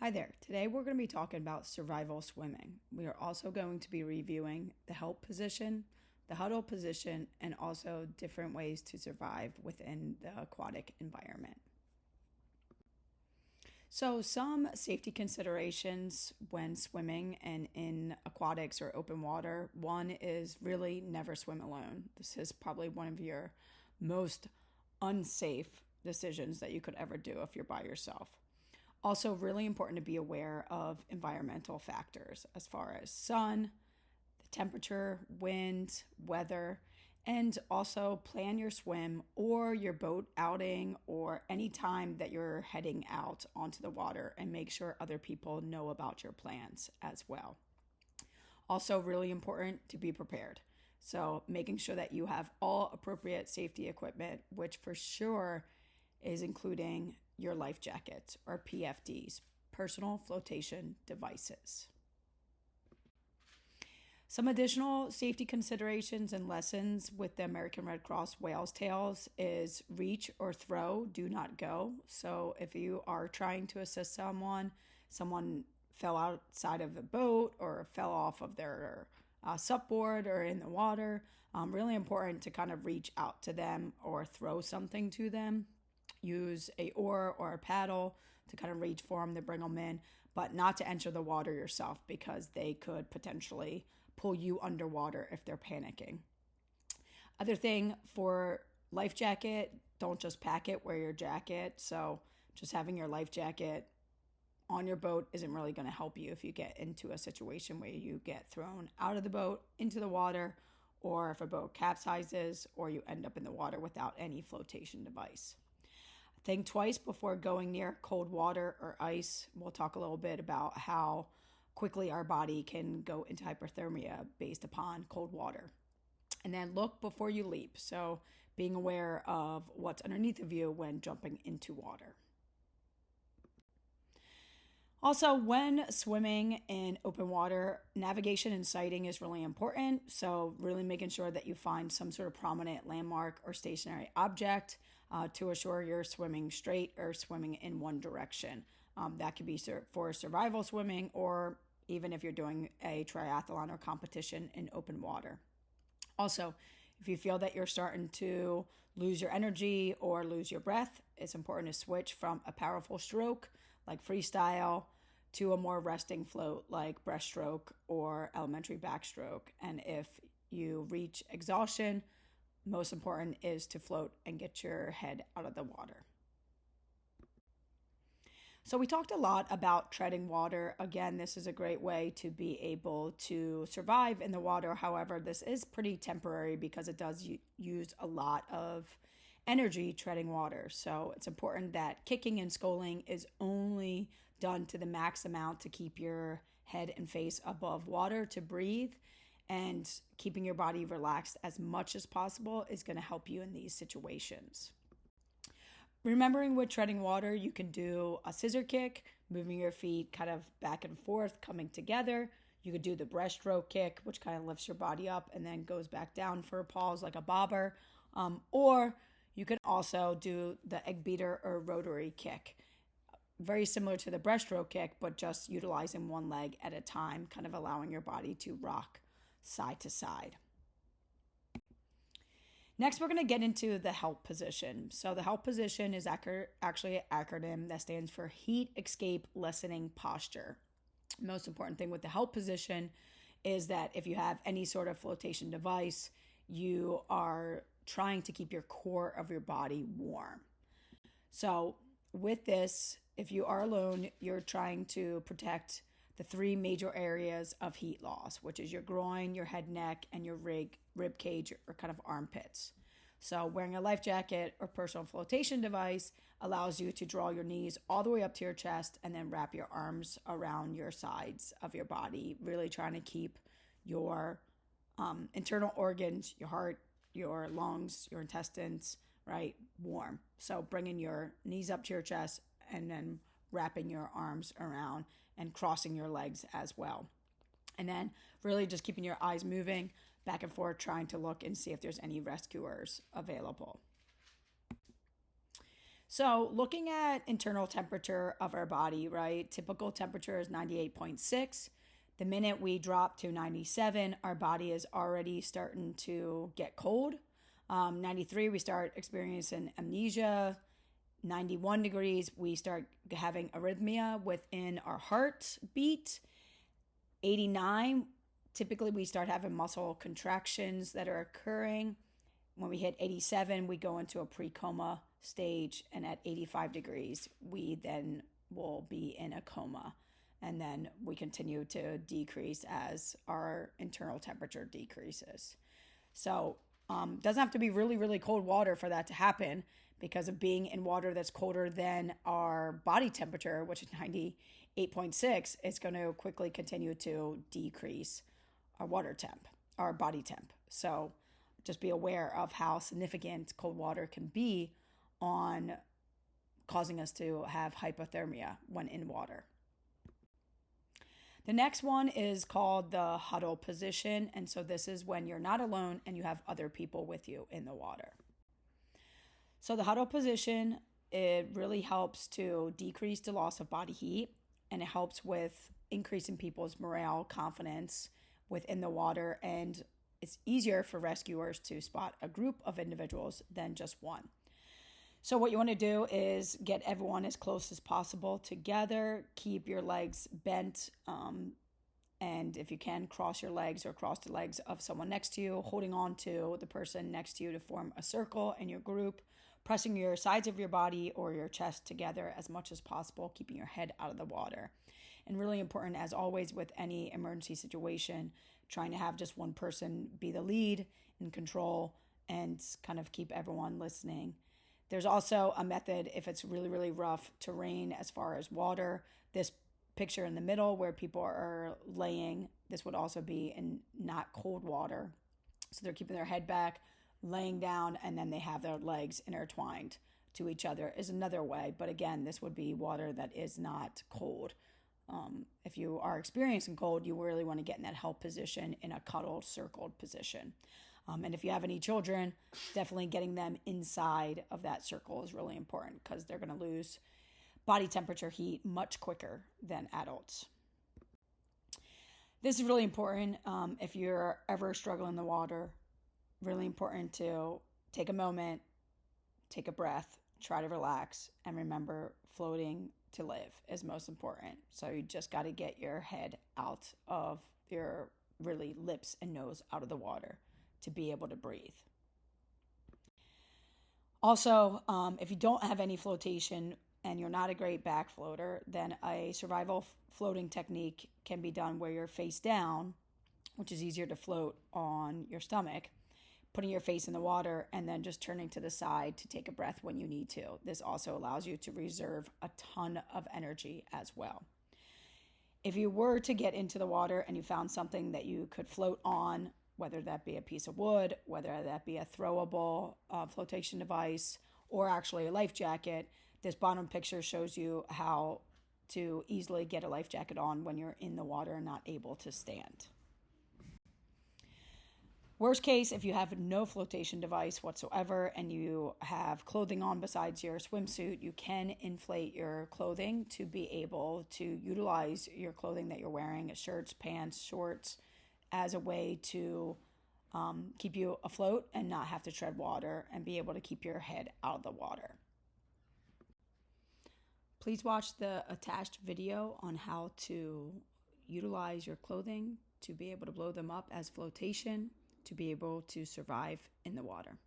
Hi there. Today we're going to be talking about survival swimming. We are also going to be reviewing the help position, the huddle position, and also different ways to survive within the aquatic environment. So, some safety considerations when swimming and in aquatics or open water. One is really never swim alone. This is probably one of your most unsafe decisions that you could ever do if you're by yourself. Also, really important to be aware of environmental factors as far as sun, the temperature, wind, weather, and also plan your swim or your boat outing or any time that you're heading out onto the water, and make sure other people know about your plans as well. Also, really important to be prepared. So, making sure that you have all appropriate safety equipment, which for sure is including your life jacket or PFDs, personal flotation devices. Some additional safety considerations and lessons with the American Red Cross Whale's Tails is reach or throw, do not go. So if you are trying to assist someone fell outside of the boat or fell off of their supboard or in the water, really important to kind of reach out to them or throw something to them. Use a oar or a paddle to kind of reach for them to bring them in, but not to enter the water yourself because they could potentially pull you underwater if they're panicking. Other thing for life jacket, don't just pack it, wear your jacket. So just having your life jacket on your boat isn't really going to help you if you get into a situation where you get thrown out of the boat into the water, or if a boat capsizes or you end up in the water without any flotation device. Think twice before going near cold water or ice. We'll talk a little bit about how quickly our body can go into hypothermia based upon cold water. And then look before you leap. So being aware of what's underneath of you when jumping into water. Also, when swimming in open water, navigation and sighting is really important. So really making sure that you find some sort of prominent landmark or stationary object to assure you're swimming straight or swimming in one direction. That could be for survival swimming, or even if you're doing a triathlon or competition in open water. Also, if you feel that you're starting to lose your energy or lose your breath, it's important to switch from a powerful stroke like freestyle to a more resting float like breaststroke or elementary backstroke. And if you reach exhaustion, most important is to float and get your head out of the water. So we talked a lot about treading water. Again, this is a great way to be able to survive in the water. However, this is pretty temporary because it does use a lot of energy treading water. So it's important that kicking and sculling is only done to the max amount to keep your head and face above water to breathe, and keeping your body relaxed as much as possible is going to help you in these situations. Remembering with treading water, you can do a scissor kick, moving your feet kind of back and forth, coming together. You could do the breaststroke kick, which kind of lifts your body up and then goes back down for a pause like a bobber. Or you can also do the egg beater or rotary kick. Very similar to the breaststroke kick, but just utilizing one leg at a time, kind of allowing your body to rock side to side. Next, we're going to get into the help position. So the help position is actually an acronym that stands for Heat Escape Lessening Posture. Most important thing with the help position is that if you have any sort of flotation device, you are trying to keep your core of your body warm. So with this, if you are alone, you're trying to protect the three major areas of heat loss, which is your groin, your head, neck, and your rib cage or kind of armpits. So wearing a life jacket or personal flotation device allows you to draw your knees all the way up to your chest and then wrap your arms around your sides of your body, really trying to keep your internal organs, your heart, your lungs, your intestines, right, warm. So bringing your knees up to your chest and then wrapping your arms around and crossing your legs as well. And then really just keeping your eyes moving back and forth, trying to look and see if there's any rescuers available. So looking at internal temperature of our body, right? Typical temperature is 98.6. The minute we drop to 97, our body is already starting to get cold. 93, we start experiencing amnesia. 91 degrees, we start having arrhythmia within our heartbeat. 89, typically we start having muscle contractions that are occurring. When we hit 87, we go into a pre-coma stage, and at 85 degrees, we then will be in a coma. And then we continue to decrease as our internal temperature decreases. So doesn't have to be really, really cold water for that to happen, because of being in water that's colder than our body temperature, which is 98.6, it's going to quickly continue to decrease our water temp, our body temp. So just be aware of how significant cold water can be on causing us to have hypothermia when in water. The next one is called the huddle position. And so this is when you're not alone and you have other people with you in the water. So the huddle position, it really helps to decrease the loss of body heat, and it helps with increasing people's morale, confidence within the water, and it's easier for rescuers to spot a group of individuals than just one. So what you want to do is get everyone as close as possible together, keep your legs bent, and if you can, cross your legs or cross the legs of someone next to you, holding on to the person next to you to form a circle in your group, pressing your sides of your body or your chest together as much as possible, keeping your head out of the water. And really important, as always, with any emergency situation, trying to have just one person be the lead and control and kind of keep everyone listening. There's also a method if it's really, really rough terrain as far as water. This picture in the middle where people are laying, this would also be in not cold water. So they're keeping their head back, laying down, and then they have their legs intertwined to each other is another way. But again, this would be water that is not cold. If you are experiencing cold, you really want to get in that help position in a cuddled, circled position. And if you have any children, definitely getting them inside of that circle is really important, because they're going to lose body temperature heat much quicker than adults. This is really important if you're ever struggling in the water. Really important to take a moment, take a breath, try to relax, and remember, floating to live is most important. So you just got to get your head out of your really lips and nose out of the water to be able to breathe. Also, if you don't have any flotation and you're not a great back floater, then a survival floating technique can be done where you're face down, which is easier to float on your stomach, putting your face in the water and then just turning to the side to take a breath when you need to. This also allows you to reserve a ton of energy as well. If you were to get into the water and you found something that you could float on, whether that be a piece of wood, whether that be a throwable flotation device, or actually a life jacket, this bottom picture shows you how to easily get a life jacket on when you're in the water and not able to stand. Worst case, if you have no flotation device whatsoever and you have clothing on besides your swimsuit, you can inflate your clothing to be able to utilize your clothing that you're wearing, shirts, pants, shorts, as a way to keep you afloat and not have to tread water and be able to keep your head out of the water. Please watch the attached video on how to utilize your clothing to be able to blow them up as flotation, to be able to survive in the water.